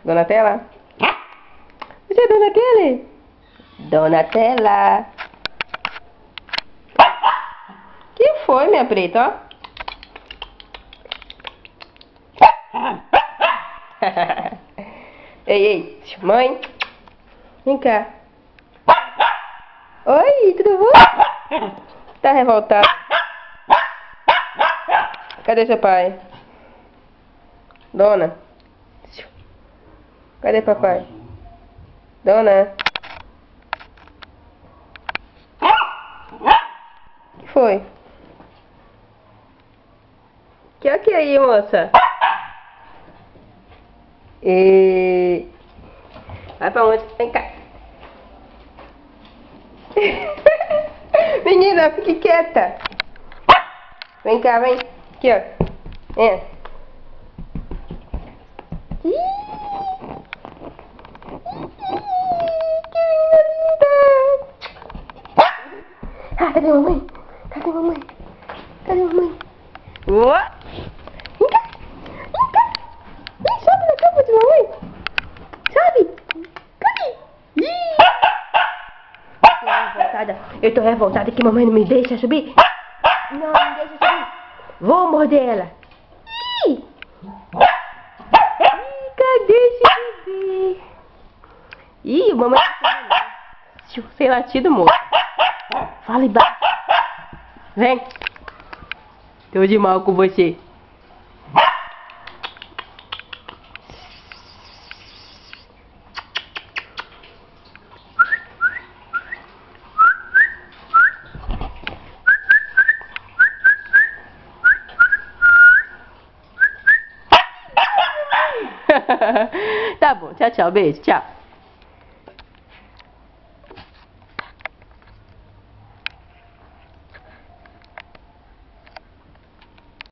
Donatella? Você é Donatella? Donatella? Que foi, minha preta, ó? Ei, ei, mãe, vem cá. Oi, tudo bom? Tá revoltado? Cadê seu pai? Dona? Cadê papai? Dona? Que foi? Que é que aí, moça? E... Vai pra onde? Vem cá. Menina, fique quieta. Vem cá, vem. Aqui, ó. É. Ah, cadê a mamãe? Cadê a mamãe? Cadê a mamãe? Ué? Vem cá. Vem cá. Vem, sobe na cama de mamãe. Sobe. Cadê? Eu tô revoltada que mamãe não me deixa subir. Não me deixa subir. Vou morder ela. Ih, cadê esse bebê? Ih, mamãe tá sem latido, moço. Fala embaixo. Vem. Tô de mal com você. Tá bom, tchau, tchau, beijo, tchau.